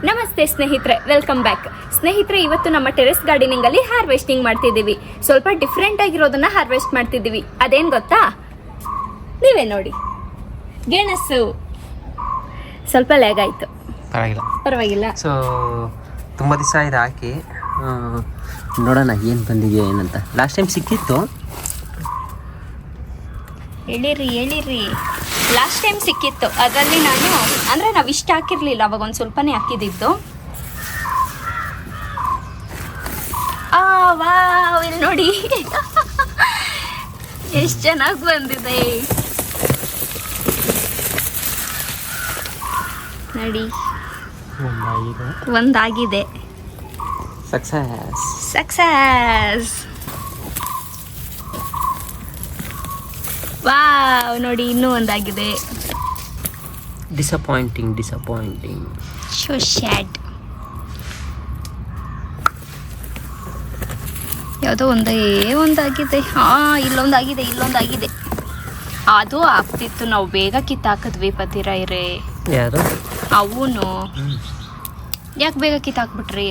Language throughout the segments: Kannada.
ನಮಸ್ತೆ ಸ್ನೇಹಿತರೆ, ವೆಲ್ಕಮ್ ಬ್ಯಾಕ್. ಸ್ನೇಹಿತರೆ, ಇವತ್ತು ನಮ್ಮ ಟೆರೆಸ್ ಗಾರ್ಡನಿಂಗ್ ಅಲ್ಲಿ ಹಾರ್ವೆಸ್ಟಿಂಗ್ ಮಾಡ್ತಿದ್ದೀವಿ. ಸ್ವಲ್ಪ ಡಿಫ್ರೆಂಟ್ ಆಗಿರೋದನ್ನ ಹಾರ್ವೆಸ್ಟ್ ಮಾಡ್ತಿದ್ದೀವಿ. ಅದೇನ್ ಗೊತ್ತಾ? ನೀವೇ ನೋಡಿ. ಗೆಣಸು ಸ್ವಲ್ಪ ಲ್ಯಾಗ್ ಆಯ್ತು, ಪರವಾಗಿಲ್ಲ. ಸೊ ತುಂಬ ದಿವಸ ಇದು ಹಾಕಿ ನೋಡೋಣ ಏನು ಬಂದಿದೆ ಏನಂತ. ಲಾಸ್ಟ್ ಟೈಮ್ ಸಿಕ್ಕಿತ್ತು. ಹೇಳಿರಿ ಲಾಸ್ಟ್ ಟೈಮ್ ಸಿಕ್ಕಿತ್ತು. ಅದರಲ್ಲಿ ನಾವು ಇಷ್ಟ ಹಾಕಿರ್ಲಿಲ್ಲ, ಅವಾಗ ಒಂದು ಸ್ವಲ್ಪನೇ ಹಾಕಿದ್ದು. ವಾವ್, ಇಲ್ಲಿ ನೋಡಿ ಎಷ್ಟು ಚೆನ್ನಾಗಿ ಬಂದಿದೆ ನೋಡಿ. ಒಂದಾಗಿದೆ. ಸಕ್ಸಸ್. ವಾವ್, ನೋಡಿ ಇನ್ನೂ ಒಂದಾಗಿದೆ. ಡಿಸಪಾಯಿಂಟಿಂಗ್. So sad. ಯಾವುದೋ ಒಂದಾಗಿದೆ. ಇಲ್ಲೊಂದಾಗಿದೆ. ಅದು ಆಗ್ತಿತ್ತು, ನಾವು ಬೇಗ ಕಿತ್ತಾಕಿದ್ವಿ ಪತಿರಾಯ್ರೆ. ಯಾರು ಅವನು ಯಾಕೆ ಬೇಗ ಕಿತ್ತಾಕ್ಬಿಟ್ರಿ?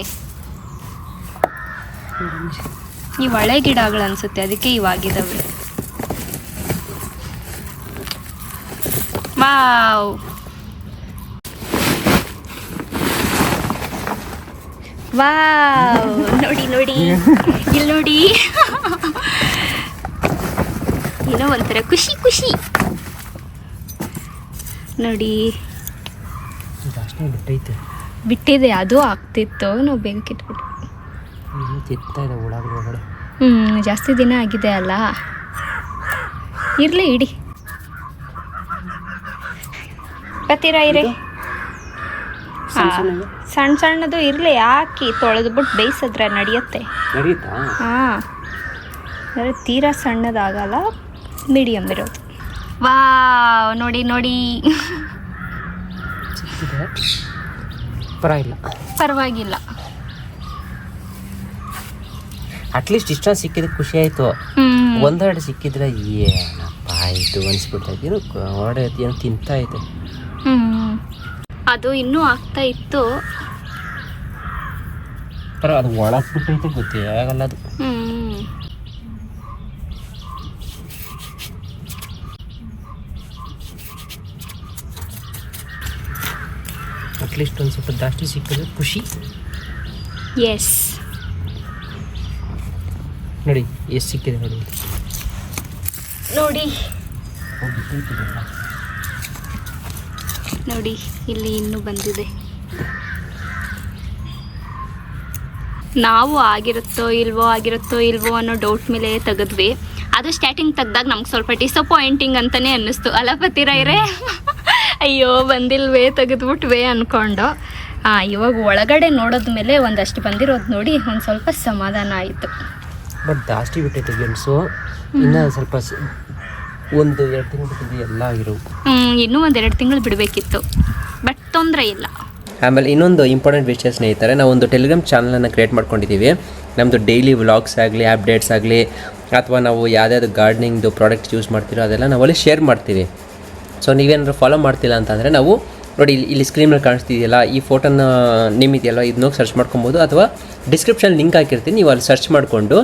ಈ ಒಳ್ಳೆ ಗಿಡಗಳು ಅನ್ಸುತ್ತೆ, ಅದಕ್ಕೆ ಇವಾಗಿದ್ದಾವೆ. ವಾವ್, ನೋಡಿ ಇಲ್ಲಿ ನೋಡಿ. ಏನೋ ಒಂಥರ ಖುಷಿ ನೋಡಿ. ಬಿಟ್ಟಿದೆ, ಅದು ಆಗ್ತಿತ್ತು, ನಾವು ಬೇಗ ಕಿತ್ಬಿಟ್ಟು. ಜಾಸ್ತಿ ದಿನ ಆಗಿದೆ ಅಲ್ಲ. ಇರ್ಲಿ, ಇಡಿ ಪತಿರಾಯ್ರೆ. ಸಣ್ಣದು ಇರ್ಲಿ, ಹಾಕಿ ತೊಳೆದ್ಬಿಟ್ಟು ಬೇಯಿಸಿದ್ರೆ ನಡೆಯುತ್ತೆ. ತೀರಾ ಸಣ್ಣದಾಗಲ್ಲ, ಮೀಡಿಯಮ್ ಇರೋದು. ವಾವ್, ನೋಡಿ. ಪರವಾಗಿಲ್ಲ. ಅಟ್ಲೀಸ್ಟ್ ಇಷ್ಟ ಸಿಕ್ಕಿದ್ರೆ ಖುಷಿ ಆಯ್ತು. ಒಂದೆರಡು ಸಿಕ್ಕಿದ್ರೆ ಏನಪ್ಪ ಆಯ್ತು ಅನ್ಸ್ಬಿಡ್ತೈತಿ. ಏನೋ ತಿಂತಾ ಐತೆ. ಅದು ಇನ್ನೂ ಆಗ್ತಾ ಇತ್ತು. ಅದು ಒಳಗ್ಬಿಟ್ಟೈತೆ, ಗೊತ್ತೇ ಆಗಲ್ಲ ಅದು. ಅಟ್ಲೀಸ್ಟ್ ಒಂದು ಸ್ವಲ್ಪ ಜಾಸ್ತಿ ಸಿಕ್ಕಿದ್ರೆ ಖುಷಿ. ಎಸ್, ನೋಡಿ ಎಷ್ಟು ಸಿಕ್ಕಿದೆ ನೋಡಿ ಇಲ್ಲಿ ಇನ್ನೂ ಬಂದಿದೆ. ನಾವು ಆಗಿರುತ್ತೋ ಇಲ್ವೋ ಅನ್ನೋ ಡೌಟ್ ಮೇಲೆ ತೆಗೆದ್ವಿ. ಅದು ಸ್ಟಾರ್ಟಿಂಗ್ ತೆಗ್ದಾಗ ನಮ್ಗೆ ಸ್ವಲ್ಪ ಡಿಸಪಾಯಿಂಟಿಂಗ್ ಅಂತಾನೆ ಅನ್ನಿಸ್ತು ಅಲ್ಲ ಪತಿರಾಯ್ರೆ? ಅಯ್ಯೋ ಬಂದಿಲ್ವೇ, ತೆಗೆದ್ಬಿಟ್ವೇ ಅಂದ್ಕೊಂಡು. ಇವಾಗ ಒಳಗಡೆ ನೋಡೋದ್ಮೇಲೆ ಒಂದಷ್ಟು ಬಂದಿರೋದು ನೋಡಿ ಒಂದು ಸ್ವಲ್ಪ ಸಮಾಧಾನ ಆಯಿತು. ಬಟ್ ಜಾಸ್ತಿ ಬಿಟ್ಟೈತೆ ಗೆಣಸು. ಇನ್ನು ಸ್ವಲ್ಪ 1-2 ತಿಂಗಳು ಬಿಟ್ಟಿದೆ ಎಲ್ಲ ಆಗಿರೋ. ಇನ್ನೂ 1-2 ತಿಂಗಳು ಬಿಡಬೇಕಿತ್ತು, ಬಟ್ ತೊಂದರೆ ಇಲ್ಲ. ಆಮೇಲೆ ಇನ್ನೊಂದು ಇಂಪಾರ್ಟೆಂಟ್ ವಿಷಯ ಸ್ನೇಹಿತರೆ, ನಾವು ಒಂದು ಟೆಲಿಗ್ರಾಮ್ ಚಾನಲನ್ನು ಕ್ರಿಯೇಟ್ ಮಾಡ್ಕೊಂಡಿದ್ದೀವಿ. ನಮ್ಮದು ಡೈಲಿ ವ್ಲಾಗ್ಸ್ ಆಗಲಿ, ಅಪ್ಡೇಟ್ಸ್ ಆಗಲಿ, ಅಥವಾ ನಾವು ಯಾವುದ್ಯಾವುದು ಗಾರ್ಡನಿಂಗ್ದು ಪ್ರಾಡಕ್ಟ್ಸ್ ಯೂಸ್ ಮಾಡ್ತೀರೋ ಅದೆಲ್ಲ ನಾವು ಅಲ್ಲಿ ಶೇರ್ ಮಾಡ್ತೀವಿ. ಸೊ ನೀವೇನಾದ್ರು ಫಾಲೋ ಮಾಡ್ತಿಲ್ಲ ಅಂತಂದರೆ ನಾವು ನೋಡಿ ಇಲ್ಲಿ ಸ್ಕ್ರೀನಲ್ಲಿ ಕಾಣಿಸ್ತಿದೆಯಲ್ಲ, ಈ ಫೋಟೋನ ನಿಮ್ಮಿದೆಯಲ್ಲ, ಇದನ್ನೋಗಿ ಸರ್ಚ್ ಮಾಡ್ಕೊಬೋದು, ಅಥವಾ ಡಿಸ್ಕ್ರಿಪ್ಷನ್ ಲಿಂಕ್ ಹಾಕಿರ್ತೀನಿ, ನೀವು ಅಲ್ಲಿ ಸರ್ಚ್ ಮಾಡಿಕೊಂಡು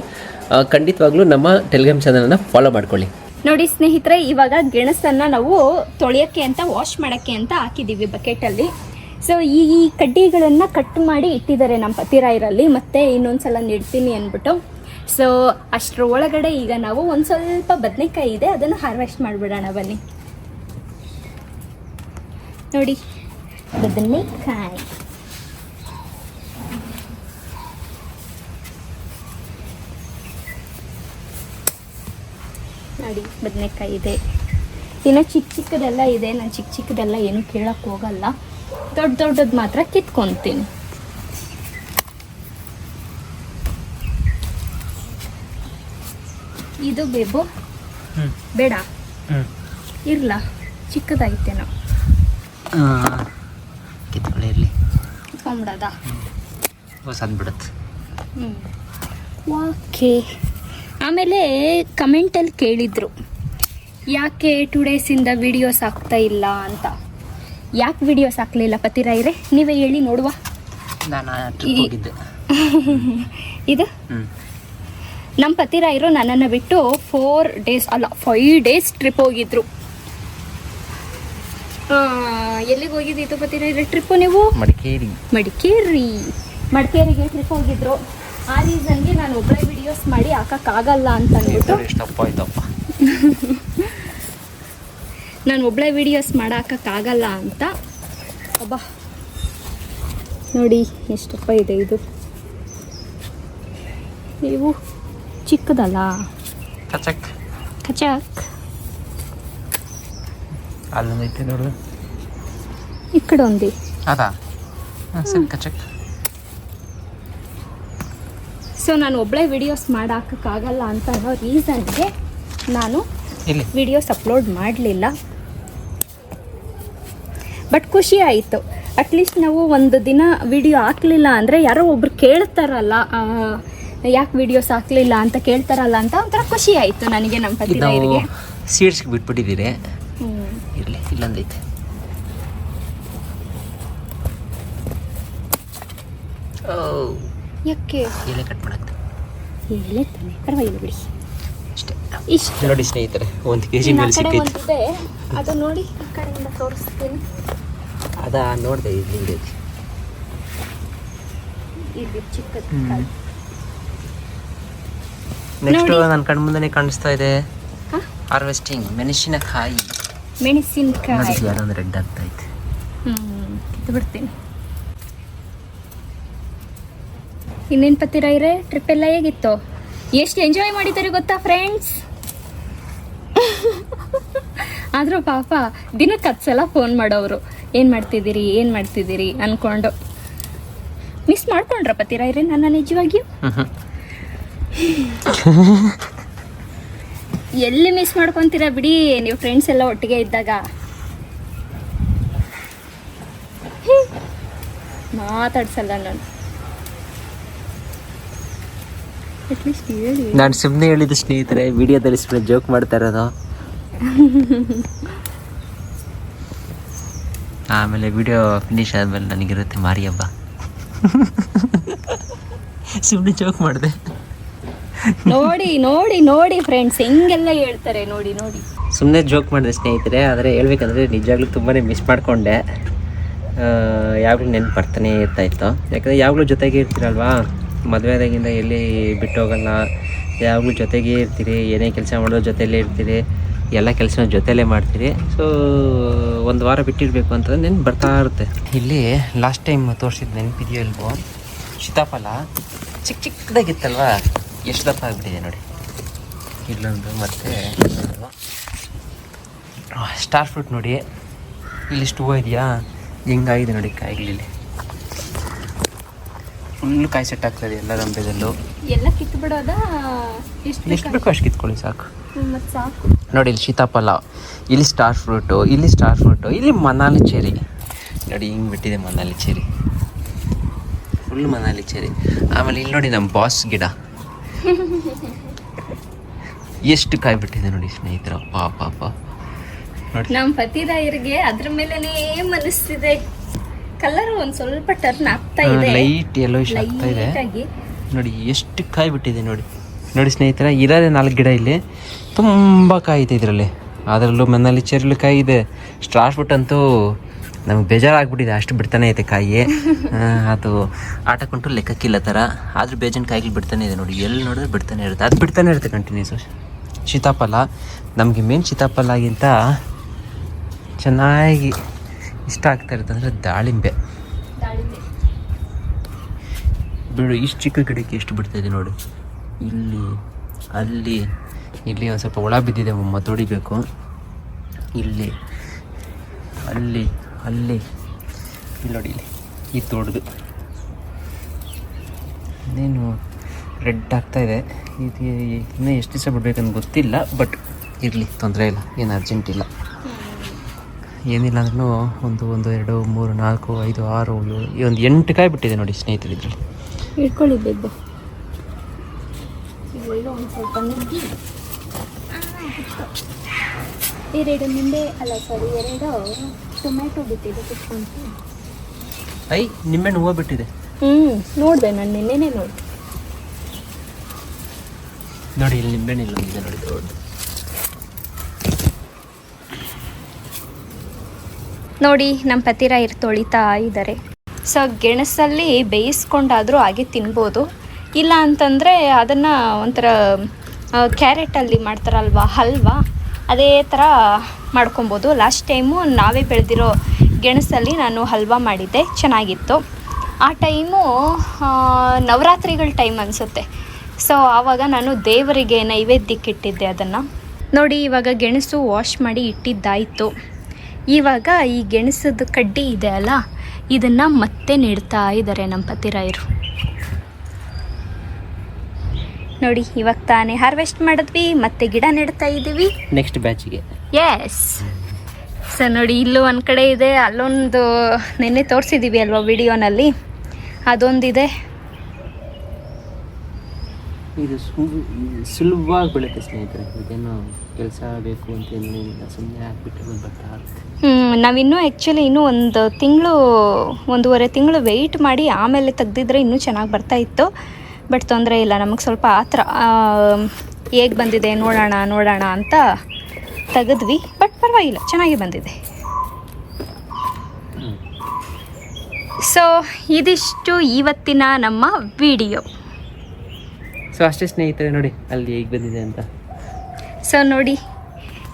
ಖಂಡಿತವಾಗ್ಲೂ ನಮ್ಮ ಟೆಲಿಗ್ರಾಮ್ ಚಾನಲನ್ನು ಫಾಲೋ ಮಾಡ್ಕೊಳ್ಳಿ. ನೋಡಿ ಸ್ನೇಹಿತರೆ, ಇವಾಗ ಗೆಣಸನ್ನು ನಾವು ತೊಳೆಯೋಕ್ಕೆ ಅಂತ, ವಾಶ್ ಮಾಡೋಕ್ಕೆ ಅಂತ ಹಾಕಿದ್ದೀವಿ ಬಕೆಟಲ್ಲಿ. ಸೊ ಈ ಕಡ್ಡಿಗಳನ್ನು ಕಟ್ ಮಾಡಿ ಇಟ್ಟಿದ್ದಾರೆ ನಮ್ಮ ಪತಿರಾಯರಲ್ಲಿ, ಮತ್ತೆ ಇನ್ನೊಂದ್ಸಲ ನೆಡ್ತೀನಿ ಅಂದ್ಬಿಟ್ಟು. ಸೊ ಅಷ್ಟರ ಒಳಗಡೆ ಈಗ ನಾವು ಒಂದು ಸ್ವಲ್ಪ ಬದನೆಕಾಯಿ ಇದೆ, ಅದನ್ನು ಹಾರ್ವೆಸ್ಟ್ ಮಾಡಿಬಿಡೋಣ ಬನ್ನಿ. ನೋಡಿ ಬದನೆಕಾಯಿ. ನೋಡಿ ಬದನೆಕಾಯಿ ಇದೆ. ಇನ್ನು ಚಿಕ್ಕದೆಲ್ಲ ಇದೆ. ನಾನು ಚಿಕ್ಕದೆಲ್ಲ ಏನು ಕೇಳಕ್ಕೆ ಹೋಗಲ್ಲ, ದೊಡ್ಡದು ಮಾತ್ರ ಕಿತ್ಕೊತೀನಿ. ಇದು ಬೇಬು ಬೇಡ, ಇರಲ್ಲ, ಚಿಕ್ಕದಾಗಿತ್ತೇನೋ. ಕಿತ್ಕೊಳ್ಳಿರಲಿ, ಕಿತ್ಕೊಂಡ್ಬಿಡೋದ? ಹೊಸದು ಬಿಡುತ್ತೆ. ಓಕೆ. ಆಮೇಲೆ ಕಮೆಂಟಲ್ಲಿ ಕೇಳಿದರು, ಯಾಕೆ 2 ಡೇಸಿಂದ ವೀಡಿಯೋಸ್ ಆಗ್ತಾ ಇಲ್ಲ ಅಂತ. ಯಾಕೆ ವೀಡಿಯೋಸ್ ಹಾಕಲಿಲ್ಲ ಪತಿರಾಯ್ರೆ, ನೀವೇ ಹೇಳಿ ನೋಡುವ. ನಾನು ಹೋಗಿದ್ದೆ. ಇದು ನಮ್ಮ ಪತಿರಾಯರು ನನ್ನನ್ನು ಬಿಟ್ಟು 4 days ಅಲ್ಲ 5 days ಟ್ರಿಪ್ ಹೋಗಿದ್ರು. ಎಲ್ಲಿಗೆ ಹೋಗಿದ್ದಿತ್ತು ಪತಿರಾಯರ ಟ್ರಿಪ್ಪು ನೀವು? ಮಡಿಕೇರಿಗೆ ಟ್ರಿಪ್ ಹೋಗಿದ್ರು. ಆ ರೀಸನ್ಗೆ ನಾನು ಒಬ್ಬಳೇ ವಿಡಿಯೋಸ್ ಮಾಡಿ ಹಾಕೋಕ್ಕಾಗಲ್ಲ ಅಂತ ಅಂದ್ಬಿಟ್ಟು ನಾನು ಒಬ್ಬಳೇ ವಿಡಿಯೋಸ್ ಮಾಡೋಕ್ಕಾಗಲ್ಲ ಅಂತ. ಅಬ್ಬಾ ನೋಡಿ ಎಷ್ಟಪ್ಪ ಇದೆ ಇದು. ನೀವು ಚಿಕ್ಕದಲ್ಲ ಕಚಕ್ ಅಲ್ಲೈತೆ ನೋಡು, ಈ ಕಡೆ ಒಂದು ಅದಾ ಸರಿ ಕಚಕ್. ಸೊ ನಾನು ಒಬ್ಬಳೇ ವಿಡಿಯೋಸ್ ಮಾಡೋಕ್ಕಾಗಲ್ಲ ಅಂತ ಅನ್ನೋ ರೀಸನ್ಗೆ ನಾನು ವಿಡಿಯೋಸ್ ಅಪ್ಲೋಡ್ ಮಾಡಲಿಲ್ಲ. ಬಟ್ ಖುಷಿ ಆಯಿತು. ಅಟ್ಲೀಸ್ಟ್ ನಾವು ಒಂದು ದಿನ ವಿಡಿಯೋ ಹಾಕಲಿಲ್ಲ ಅಂದರೆ ಯಾರೋ ಒಬ್ರು ಕೇಳ್ತಾರಲ್ಲ, ಯಾಕೆ ವಿಡಿಯೋಸ್ ಹಾಕಲಿಲ್ಲ ಅಂತ ಕೇಳ್ತಾರಲ್ಲ ಅಂತ ಒಂಥರ ಖುಷಿ ಆಯಿತು ನನಗೆ. ನಮ್ಮ ಪತಿರಾಯರಿಗೆ ಸೀಡ್ಸ್ಗೆ ಬಿಟ್ಬಿಟ್ಟಿದ್ದೀರಿ. ಇರಲಿ, ಇಲ್ಲೊಂದೈತೆ. ಯಾಕೆ ಎಲೆ ಕಟ್ ಮಾಡಕ್ಕೆ ಎಲೆ ತಾನೆ, ಪರವಾಗಿಲ್ಲ ಬಿಡಿ. ಅಷ್ಟೇ. ಇಷ್ಟು ನೋಡಿ ಸ್ನೇಹಿತರೆ, 1 kg ಮೇಲೆ ಸಿಕ್ಕೈತೆ. ಒಂದಿದೆ, ಅದು ನೋಡಿ ಈ ಕಡೆಯಿಂದ ತೋರಿಸ್ತೀನಿ. ಅದಾ ನೋಡಿದೆ, ಇಲ್ಲಿ ಇಲ್ಲಿ ಚಿಕ್ಕದು. ನೆಕ್ಸ್ಟ್ ನನ್ನ ಕಣ್ಣು ಮುಂದೆ ಕಾಣಿಸ್ತಾ ಇದೆ ಹಾರ್ವೆಸ್ಟಿಂಗ್ ಮೆಣಸಿನಕಾಯಿ. ಯಾರೊಂದು ರೆಡ್ ಆಗ್ತಾ ಐತೆ. ಕಿತ್ತು ಬಿಡ್ತೀನಿ. ಇನ್ನೇನು ಪತಿರಾಯರೇ, ಟ್ರಿಪ್ ಎಲ್ಲ ಹೇಗಿತ್ತು? ಎಷ್ಟು ಎಂಜಾಯ್ ಮಾಡಿದ್ದಾರೆ ಗೊತ್ತಾ ಫ್ರೆಂಡ್ಸ್? ಆದರೂ ಪಾಪ ದಿನಕ್ಕೆ 10 ಸಲ ಫೋನ್ ಮಾಡೋರು, ಏನು ಮಾಡ್ತಿದ್ದೀರಿ ಅಂದ್ಕೊಂಡು. ಮಿಸ್ ಮಾಡ್ಕೊಂಡ್ರ ಪತಿರಾಯರೇ ನನ್ನ ನಿಜವಾಗಿಯೂ? ಎಲ್ಲಿ ಮಿಸ್ ಮಾಡ್ಕೊತೀರಾ ಬಿಡಿ, ನೀವು ಫ್ರೆಂಡ್ಸ್ ಎಲ್ಲ ಒಟ್ಟಿಗೆ ಇದ್ದಾಗ. ಮಾತಾಡ್ಸಲ್ಲ ನಾನು. ಅಟ್ಲೀಸ್ಟ್ ಹೇಳಿ. ನಾನು ಸುಮ್ಮನೆ ಹೇಳಿದ್ದು ಸ್ನೇಹಿತರೆ, ವಿಡಿಯೋದಲ್ಲಿ ಸುಮ್ಮನೆ ಜೋಕ್ ಮಾಡ್ತಾ ಇರೋದು. ಆಮೇಲೆ ವಿಡಿಯೋ ಫಿನಿಶ್ ಆದಮೇಲೆ ನನಗಿರುತ್ತೆ ಮಾರಿ ಹಬ್ಬ. ಸುಮ್ಮನೆ ಜೋಕ್ ಮಾಡಿದೆ. ನೋಡಿ ಫ್ರೆಂಡ್ಸ್ ಹೆಂಗೆಲ್ಲ ಹೇಳ್ತಾರೆ. ನೋಡಿ ಸುಮ್ಮನೆ ಜೋಕ್ ಮಾಡಿದೆ ಸ್ನೇಹಿತರೆ. ಆದರೆ ಹೇಳ್ಬೇಕಂದ್ರೆ ನಿಜವಾಗ್ಲೂ ತುಂಬಾ ಮಿಸ್ ಮಾಡಿಕೊಂಡೆ. ಯಾವಾಗಲೂ ನೆನಪು ಬರ್ತಾನೆ ಇರ್ತಾಯಿತ್ತು. ಯಾಕಂದರೆ ಯಾವಾಗಲೂ ಜೊತೆಗೆ ಇರ್ತೀರಲ್ವಾ, ಮದುವೆದಾಗಿಂದ ಎಲ್ಲಿ ಬಿಟ್ಟು ಹೋಗಲ್ಲ, ಯಾವಾಗಲೂ ಜೊತೆಗೇ ಇರ್ತೀರಿ. ಏನೇ ಕೆಲಸ ಮಾಡೋದು ಜೊತೆಯಲ್ಲೇ ಇರ್ತೀರಿ, ಎಲ್ಲ ಕೆಲಸ ಜೊತೆಯಲ್ಲೇ ಮಾಡ್ತೀರಿ. ಸೊ 1 ವಾರ ಬಿಟ್ಟಿರಬೇಕು ಅಂತಂದ್ರೆ ನೆನಪು ಬರ್ತಾ ಇರುತ್ತೆ. ಇಲ್ಲಿ ಲಾಸ್ಟ್ ಟೈಮ್ ತೋರಿಸಿದ್ದು ನೆನಪಿದೆಯೋ ಇಲ್ವೋ, ಸೀತಾಫಲ ಚಿಕ್ಕದಾಗಿತ್ತಲ್ವ, ಎಷ್ಟು ದಪ್ಪ ಆಗಿಬಿಟ್ಟಿದೆ ನೋಡಿ. ಇಲ್ಲೊಂದು ಮತ್ತು ಸ್ಟಾರ್ ಫ್ರೂಟ್ ನೋಡಿ, ಇಲ್ಲಿಷ್ಟು ಹೂವು ಇದೆಯಾ, ಹೆಂಗಾಗಿದೆ ನೋಡಿ ಕಾಯಿಗಳಲ್ಲಿ. ಫುಲ್ಲು ಕಾಯಿ ಸೆಟ್ ಆಗ್ತದೆ ಎಲ್ಲ ರಂಬೆದಲ್ಲೂ. ಎಲ್ಲ ಕಿತ್ತು ಬಿಡೋದ? ಎಷ್ಟು ಬೇಕು ಅಷ್ಟು ಕಿತ್ಕೊಳ್ಳಿ, ಸಾಕು. ಮತ್ತು ಸಾಕು ನೋಡಿ. ಇಲ್ಲಿ ಸೀತಾಫಲ, ಇಲ್ಲಿ ಸ್ಟಾರ್ ಫ್ರೂಟು, ಇಲ್ಲಿ ಮನಾಲಿ ಚೆರಿ ನೋಡಿ, ಹಿಂಗೆ ಬಿಟ್ಟಿದೆ Manali cherry, full Manali cherry. ಆಮೇಲೆ ಇಲ್ಲಿ ನೋಡಿ ನಮ್ಮ ಬಾಸ್ ಗಿಡ ಎಷ್ಟು ಕಾಯಿ ಬಿಟ್ಟಿದೆ ನೋಡಿ ಸ್ನೇಹಿತರ. ಪಾಪ ನೋಡಿ, ನಮ್ಮ ಪತಿರಾಯರಿಗೆ ಅದ್ರ ಮೇಲೆನೇ ಮನಸ್ಸಿದೆ. ಕಲರ್ ಒಂದು ಸ್ವಲ್ಪ ಟರ್ನ್ ಆಗ್ತಾ ಇದೆ, ಲೈಟ್ ಯೆಲ್ಲೋಯಿಶ್ ಆಗ್ತಾ ಇದೆ ನೋಡಿ. ಎಷ್ಟು ಕಾಯಿ ಬಿಟ್ಟಿದೆ ನೋಡಿ ಸ್ನೇಹಿತರ. ಇರೋದೇ 4 ಗಿಡ ಇಲ್ಲಿ, ತುಂಬ ಕಾಯಿ ಇದೆ ಇದರಲ್ಲಿ. ಅದರಲ್ಲೂ ಮನಾಲಿ ಚೆರಿಲು ಕಾಯಿ ಇದೆ. ಸ್ಟಾರ್ ಫ್ರೂಟ್ ಅಂತೂ ನಮ್ಗೆ ಬೇಜಾರಾಗ್ಬಿಟ್ಟಿದೆ, ಅಷ್ಟು ಬಿಡ್ತಾನೆ ಐತೆ ಕಾಯಿ. ಅದು ಆಟಕ್ಕಂಟು ಲೆಕ್ಕಕ್ಕಿಲ್ಲ ಥರ. ಆದರೂ ಬೇಜಾನ್ ಕಾಯಿಗಳು ಬಿಡ್ತಾನೆ ಇದೆ ನೋಡಿ, ಎಲ್ಲಿ ನೋಡಿದ್ರೆ ಬಿಡ್ತಾನೆ ಇರುತ್ತೆ, ಅದು ಬಿಡ್ತಾನೆ ಇರುತ್ತೆ ಕಂಟಿನ್ಯೂಸ್. ಸೀತಾಫಲ ನಮಗೆ ಮೇನ್ ಸೀತಾಫಲಗಿಂತ ಚೆನ್ನಾಗಿ ಇಷ್ಟ ಆಗ್ತಾ ಇರುತ್ತೆ ಅಂದರೆ ದಾಳಿಂಬೆ. ಬಿಡು, ಇಷ್ಟು ಚಿಕ್ಕ ಗಿಡಕ್ಕೆ ಎಷ್ಟು ಬಿಡ್ತಾಯಿದೆ ನೋಡಿ. ಇಲ್ಲಿ ಒಂದು ಸ್ವಲ್ಪ ಒಳ ಬಿದ್ದಿದೆ, ತೊಡಿಬೇಕು. ಇಲ್ಲಿ ನೋಡಿ, ಇದು ದೊಡ್ಡದು ಇನ್ನೇನು ರೆಡ್ ಆಗ್ತಾಯಿದೆ. ಇದು ಇನ್ನೂ ಎಷ್ಟು ದಿವಸ ಬಿಡಬೇಕಂತ ಗೊತ್ತಿಲ್ಲ, ಬಟ್ ಇರಲಿ, ತೊಂದರೆ ಇಲ್ಲ, ಏನು ಅರ್ಜೆಂಟ್ ಇಲ್ಲ. ಏನಿಲ್ಲ ಅಂದ್ರೂ 1 2 3 4 5 6 7 ಒಂದು 8 ಕಾಯಿ ಬಿಟ್ಟಿದೆ ನೋಡಿ ಸ್ನೇಹಿತರೆ. ಇದರಲ್ಲಿ ಇಟ್ಕೊಳ್ಳಿ ಬೆಬ್ಬ. ಒಂದು ಸ್ವಲ್ಪ ನುಗ್ಗಿ, 2 ನಿಂಬೆ ಅಲ್ಲ ಸಾರಿ 2 ಟೊಮ್ಯಾಟೊ ಬಿಟ್ಟಿದೆ ಕಿತ್ಕೊಂಡು. ನಿಂಬೆಹಣ್ಣು ಹೂವು ಬಿಟ್ಟಿದೆ. ನೋಡಿದೆ ನಾನು ನಿನ್ನೆನೇ ನೋಡಿದೆ. ನೋಡಿ ಇಲ್ಲಿ ನಿಂಬೆಹಣ್ಣು ಇಲ್ಲೊಂದಿದೆ ನೋಡಿ ದೊಡ್ಡದು. ನೋಡಿ ನಮ್ಮ ಪತಿರಾಯರು ತೊಳಿತಾ ಇದ್ದಾರೆ. ಸೊ ಗೆಣಸಲ್ಲಿ ಬೇಯಿಸ್ಕೊಂಡಾದರೂ ಹಾಗೆ ತಿನ್ಬೋದು, ಇಲ್ಲ ಅಂತಂದರೆ ಅದನ್ನು ಒಂಥರ ಕ್ಯಾರೆಟಲ್ಲಿ ಮಾಡ್ತಾರಲ್ವ ಹಲ್ವಾ, ಅದೇ ಥರ ಮಾಡ್ಕೊಬೋದು. ಲಾಸ್ಟ್ ಟೈಮು ನಾವೇ ಬೆಳೆದಿರೋ ಗೆಣಸಲ್ಲಿ ನಾನು ಹಲ್ವಾ ಮಾಡಿದ್ದೆ, ಚೆನ್ನಾಗಿತ್ತು. ಆ ಟೈಮು ನವರಾತ್ರಿಗಳ ಟೈಮ್ ಅನಿಸುತ್ತೆ. ಸೊ ಆವಾಗ ನಾನು ದೇವರಿಗೆ ನೈವೇದ್ಯಕ್ಕೆ ಇಟ್ಟಿದ್ದೆ ಅದನ್ನು. ನೋಡಿ ಇವಾಗ ಗೆಣಸು ವಾಶ್ ಮಾಡಿ ಇಟ್ಟಿದ್ದಾಯಿತು. ಇವಾಗ ಈ ಗೆಣಸದ ಕಡ್ಡಿ ಇದೆ ಅಲ್ಲ, ಇದನ್ನು ಮತ್ತೆ ನೆಡ್ತಾ ಇದ್ದಾರೆ ನಮ್ಮ ಪತಿರಾಯರು. ನೋಡಿ ಇವಾಗ ತಾನೇ ಹಾರ್ವೆಸ್ಟ್ ಮಾಡಿದ್ವಿ, ಮತ್ತೆ ಗಿಡ ನೆಡ್ತಾ ಇದ್ದೀವಿ ನೆಕ್ಸ್ಟ್ ಬ್ಯಾಚಿಗೆ. ಎಸ್. ಸೊ ನೋಡಿ ಇಲ್ಲೂ ಒಂದು ಕಡೆ ಇದೆ, ಅಲ್ಲೊಂದು ನಿನ್ನೆ ತೋರಿಸಿದ್ದೀವಿ ಅಲ್ವಾ ವಿಡಿಯೋನಲ್ಲಿ, ಅದೊಂದಿದೆ. ಇದು ಸುಲಭವಾಗಿ ಬೆಳೆಯುತ್ತೆ ಸ್ನೇಹಿತರೆ, ಇದೇನು ಕೆಲಸ ಬೇಕು ಅಂತ ಏನಿಲ್ಲ, ಸುಮ್ಮನೆ ಹಾಕ್ಬಿಟ್ಟು ಬರ್ತಾ. ನಾವಿನ್ನೂ ಆ್ಯಕ್ಚುಲಿ ಇನ್ನೂ ಒಂದು ತಿಂಗಳು 1.5 ತಿಂಗಳು ವೆಯ್ಟ್ ಮಾಡಿ ಆಮೇಲೆ ತೆಗ್ದಿದ್ರೆ ಇನ್ನೂ ಚೆನ್ನಾಗಿ ಬರ್ತಾಯಿತ್ತು. ಬಟ್ ತೊಂದರೆ ಇಲ್ಲ, ನಮಗೆ ಸ್ವಲ್ಪ ಆ ಥರ ಹೇಗೆ ಬಂದಿದೆ ನೋಡೋಣ ಅಂತ ತೆಗೆದ್ವಿ. ಬಟ್ ಪರವಾಗಿಲ್ಲ, ಚೆನ್ನಾಗಿ ಬಂದಿದೆ. ಸೊ ಇದಿಷ್ಟು ಇವತ್ತಿನ ನಮ್ಮ ವಿಡಿಯೋ. ಸೊ ಅಷ್ಟೇ ಸ್ನೇಹಿತರೆ, ನೋಡಿ ಅಲ್ಲಿ ಹೇಗೆ ಬಂದಿದೆ ಅಂತ. ಸೊ ನೋಡಿ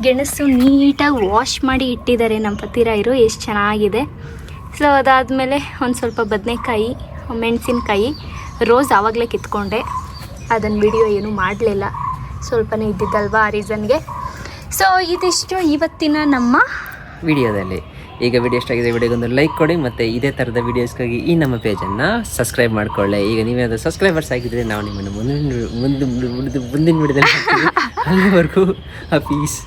ಗೆಣಸು ನೀಟಾಗಿ ವಾಶ್ ಮಾಡಿ ಇಟ್ಟಿದ್ದಾರೆ ನಮ್ಮ ಪತಿರಾಯರು, ಎಷ್ಟು ಚೆನ್ನಾಗಿದೆ. ಸೊ ಅದಾದಮೇಲೆ ಒಂದು ಸ್ವಲ್ಪ ಬದನೆಕಾಯಿ, ಮೆಣಸಿನ್ಕಾಯಿ, ರೋಸ್ ಆವಾಗಲೇ ಕಿತ್ಕೊಂಡೆ, ಅದನ್ನು ವಿಡಿಯೋ ಏನೂ ಮಾಡಲಿಲ್ಲ, ಸ್ವಲ್ಪನೇ ಇದ್ದಿದ್ದಲ್ವ ಆ ರೀಸನ್ಗೆ. ಸೊ ಇದಿಷ್ಟು ಇವತ್ತಿನ ನಮ್ಮ ವಿಡಿಯೋದಲ್ಲಿ. ಈಗ ವಿಡಿಯೋ ಎಷ್ಟಾಗಿದೆ, ವಿಡಿಯೋಗೊಂದು ಲೈಕ್ ಕೊಡಿ, ಮತ್ತು ಇದೇ ಥರದ ವೀಡಿಯೋಸ್ಗಾಗಿ ಈ ನಮ್ಮ ಪೇಜನ್ನು ಸಬ್ಸ್ಕ್ರೈಬ್ ಮಾಡಿಕೊಳ್ಳಿ. ಈಗ ನೀವೇನಾದರೂ ಸಬ್ಸ್ಕ್ರೈಬರ್ಸ್ ಆಗಿದ್ದರೆ ನಾವು ನಿಮ್ಮನ್ನು ಮುಂದಿನ ವಿಡಿಯೋದಲ್ಲಿ ಅಲ್ಲಿವರೆಗೂ ಪೀಸ್.